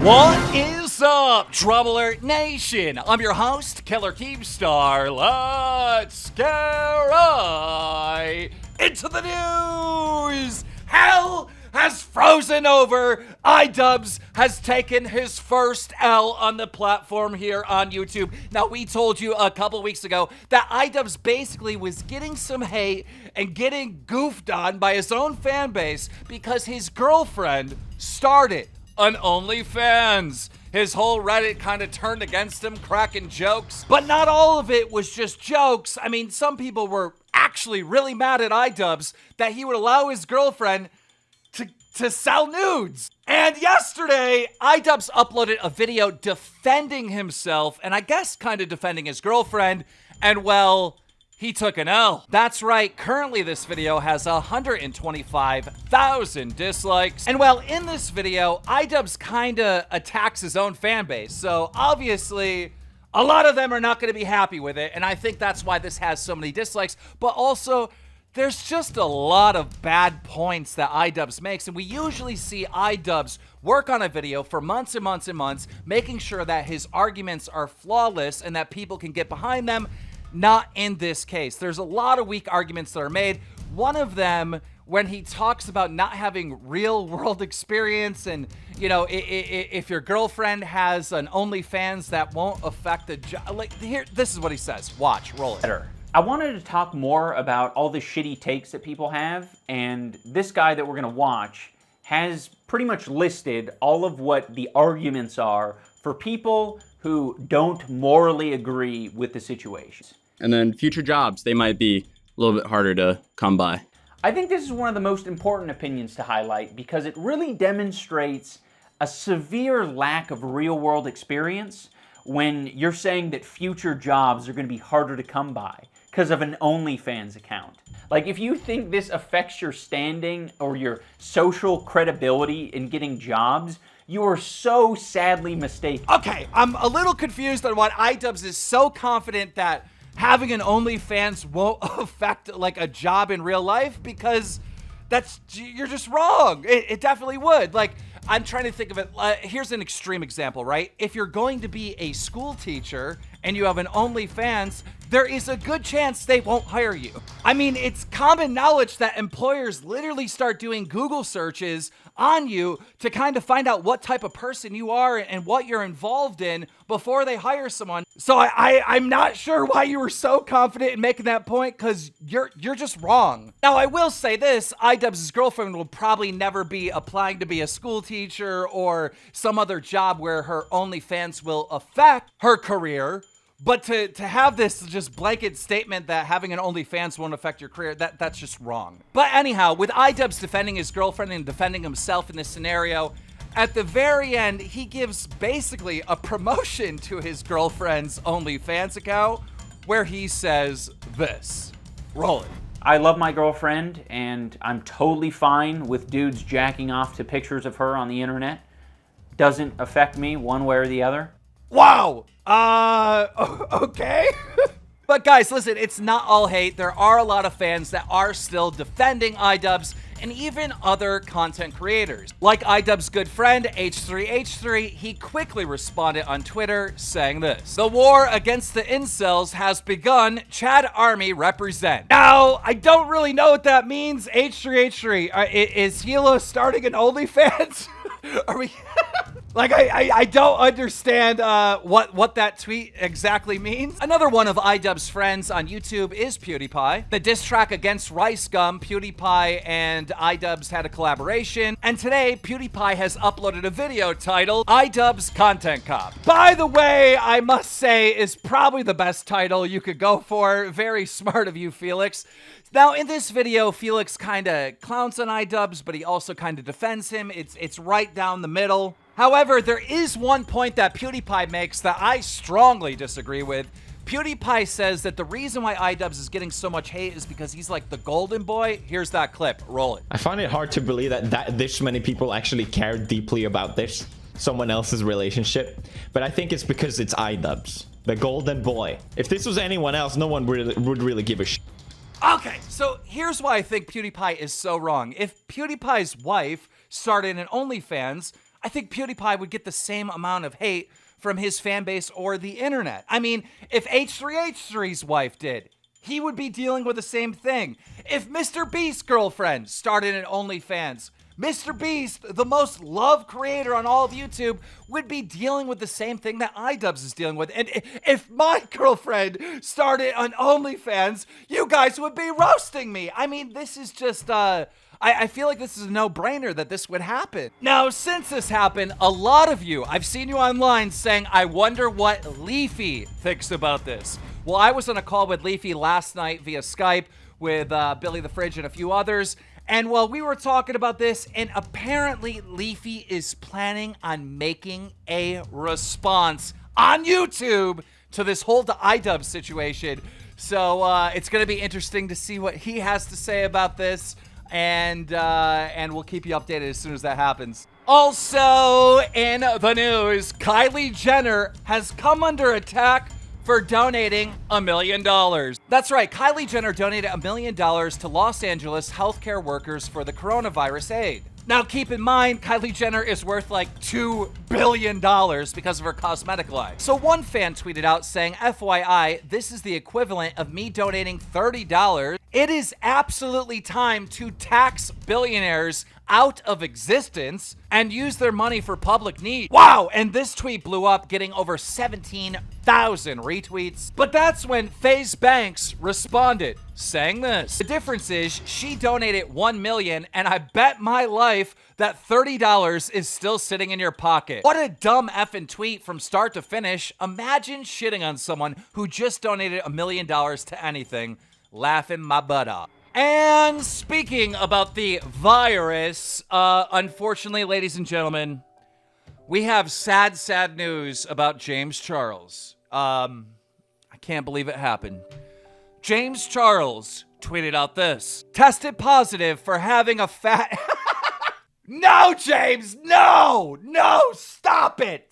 What is up, DramaAlert Nation? I'm your host, Killer Keemstar. Let's get right into the news. Hell has frozen over. IDubbbz has taken his first L on the platform here on YouTube. Now, we told you a couple weeks ago that IDubbbz basically was getting some hate and getting goofed on by his own fan base because his girlfriend started an OnlyFans. His whole Reddit kind of turned against him, cracking jokes. But not all of it was just jokes. I mean, some people were actually really mad at IDubbbz that he would allow his girlfriend to sell nudes. And yesterday, IDubbbz uploaded a video defending himself, and I guess kind of defending his girlfriend, and well, he took an L. That's right, currently this video has 125,000 dislikes. And well, in this video, IDubbbz kinda attacks his own fan base. So obviously, a lot of them are not gonna be happy with it. And I think that's why this has so many dislikes. But also, there's just a lot of bad points that IDubbbz makes. And we usually see IDubbbz work on a video for months and months and months, making sure that his arguments are flawless and that people can get behind them. Not in this case. There's a lot of weak arguments that are made. One of them, when he talks about not having real world experience and, you know, if your girlfriend has an OnlyFans, that won't affect the job. Like, here, this is what he says. Watch, roll it. I wanted to talk more about all the shitty takes that people have, and this guy that we're gonna watch has pretty much listed all of what the arguments are for people who don't morally agree with the situation. And then future jobs, they might be a little bit harder to come by. I think this is one of the most important opinions to highlight because it really demonstrates a severe lack of real-world experience when you're saying that future jobs are going to be harder to come by because of an OnlyFans account. Like, if you think this affects your standing or your social credibility in getting jobs, you are so sadly mistaken. Okay, I'm a little confused on why IDubbbz is so confident that having an OnlyFans won't affect like a job in real life, because you're just wrong. It definitely would. Like, I'm trying to think of it. Here's an extreme example, right? If you're going to be a school teacher and you have an OnlyFans, there is a good chance they won't hire you. I mean, it's common knowledge that employers literally start doing Google searches on you to kind of find out what type of person you are and what you're involved in before they hire someone. So I'm not sure why you were so confident in making that point, because you're just wrong. Now, I will say this, IDubbbz's girlfriend will probably never be applying to be a school teacher or some other job where her OnlyFans will affect her career. But to have this just blanket statement that having an OnlyFans won't affect your career, that's just wrong. But anyhow, with IDubbbz defending his girlfriend and defending himself in this scenario, at the very end, he gives basically a promotion to his girlfriend's OnlyFans account where he says this. Roll it. I love my girlfriend, and I'm totally fine with dudes jacking off to pictures of her on the internet. Doesn't affect me one way or the other. Wow. Okay. But guys, listen, it's not all hate. There are a lot of fans that are still defending IDubbbz and even other content creators. Like IDubbbz's good friend, H3H3, he quickly responded on Twitter saying this: "The war against the incels has begun. Chad Army represent." Now, I don't really know what that means, H3H3. Is Hila starting an OnlyFans? Are we... Like, I don't understand what that tweet exactly means. Another one of IDubbbz's friends on YouTube is PewDiepie. The diss track against Rice Gum, PewDiepie and IDubbbz had a collaboration. And today, PewDiepie has uploaded a video titled IDubbbz Content Cop. By the way, I must say, is probably the best title you could go for. Very smart of you, Felix. Now, in this video, Felix kind of clowns on IDubbbz, but he also kind of defends him. It's right down the middle. However, there is one point that PewDiepie makes that I strongly disagree with. PewDiepie says that the reason why IDubbbz is getting so much hate is because he's like the golden boy. Here's that clip. Roll it. I find it hard to believe that this many people actually care deeply about this, someone else's relationship. But I think it's because it's IDubbbz, the golden boy. If this was anyone else, no one would really give a shit. Okay, so here's why I think PewDiepie is so wrong. If PewDiepie's wife started an OnlyFans, I think PewDiePie would get the same amount of hate from his fan base or the internet. I mean, if H3H3's wife did, he would be dealing with the same thing. If Mr. Beast's girlfriend started an OnlyFans, Mr. Beast, the most loved creator on all of YouTube, would be dealing with the same thing that IDubbbz is dealing with. And if my girlfriend started an OnlyFans, you guys would be roasting me. I mean, this is just, I feel like this is a no-brainer that this would happen. Now, since this happened, a lot of you, I've seen you online saying, I wonder what Leafy thinks about this. Well, I was on a call with Leafy last night via Skype with Billy the Fridge and a few others. And while we were talking about this, and apparently Leafy is planning on making a response on YouTube to this whole IDubbbz situation. So it's going to be interesting to see what he has to say about this. And we'll keep you updated as soon as that happens. Also in the news, Kylie Jenner has come under attack for donating $1 million. That's right, Kylie Jenner donated $1 million to Los Angeles healthcare workers for the coronavirus aid. Now keep in mind, Kylie Jenner is worth like $2 billion because of her cosmetic line. So one fan tweeted out saying, FYI, this is the equivalent of me donating $30. It is absolutely time to tax billionaires out of existence and use their money for public need. Wow, and this tweet blew up, getting over 17,000 retweets. But that's when FaZe Banks responded, saying this. The difference is she donated $1 million, and I bet my life that $30 is still sitting in your pocket. What a dumb effing tweet from start to finish. Imagine shitting on someone who just donated $1 million to anything. Laughing my butt off. And speaking about the virus, unfortunately, ladies and gentlemen, we have sad, sad news about James Charles. I can't believe it happened. James Charles tweeted out this. Tested positive for having a fat... No, James, no, stop it,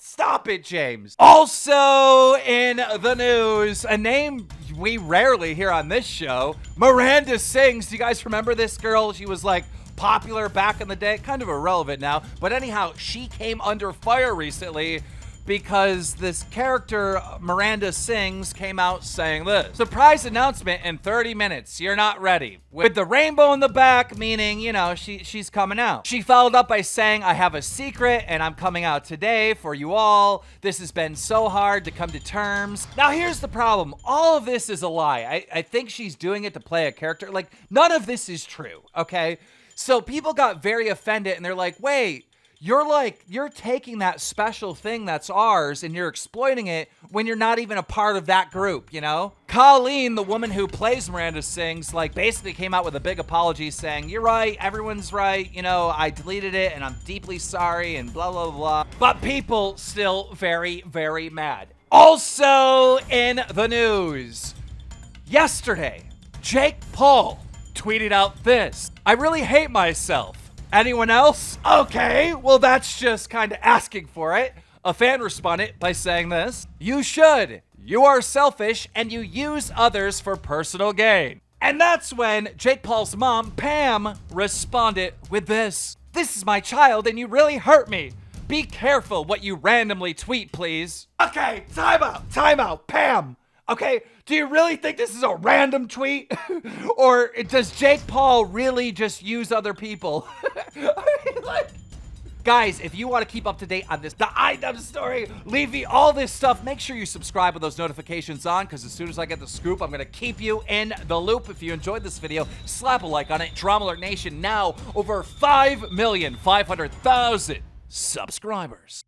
James. Also in the news, a name we rarely hear on this show, Miranda Sings. Do you guys remember this girl? She was like popular back in the day, kind of irrelevant now, but anyhow, she came under fire recently because this character, Miranda Sings, came out saying this. Surprise announcement in 30 minutes. You're not ready. With the rainbow in the back, meaning, you know, she's coming out. She followed up by saying, I have a secret and I'm coming out today for you all. This has been so hard to come to terms. Now, here's the problem. All of this is a lie. I think she's doing it to play a character. Like, none of this is true, okay? So people got very offended and they're like, wait, you're taking that special thing that's ours and you're exploiting it when you're not even a part of that group, you know? Colleen, the woman who plays Miranda Sings, like basically came out with a big apology saying, you're right, everyone's right, you know, I deleted it and I'm deeply sorry and blah, blah, blah. But people still very, very mad. Also in the news, yesterday, Jake Paul tweeted out this. I really hate myself. Anyone else? Okay, well that's just kind of asking for it. A fan responded by saying this. You should. You are selfish and you use others for personal gain. And that's when Jake Paul's mom, Pam, responded with this. This is my child and you really hurt me. Be careful what you randomly tweet, please. Okay, time out, Pam. Okay, do you really think this is a random tweet? Or does Jake Paul really just use other people? I mean, like, guys, if you want to keep up to date on this, the IDubbbz story, Leafy, all this stuff, make sure you subscribe with those notifications on, because as soon as I get the scoop, I'm going to keep you in the loop. If you enjoyed this video, slap a like on it. DramaAlert Nation now over 5,500,000 subscribers.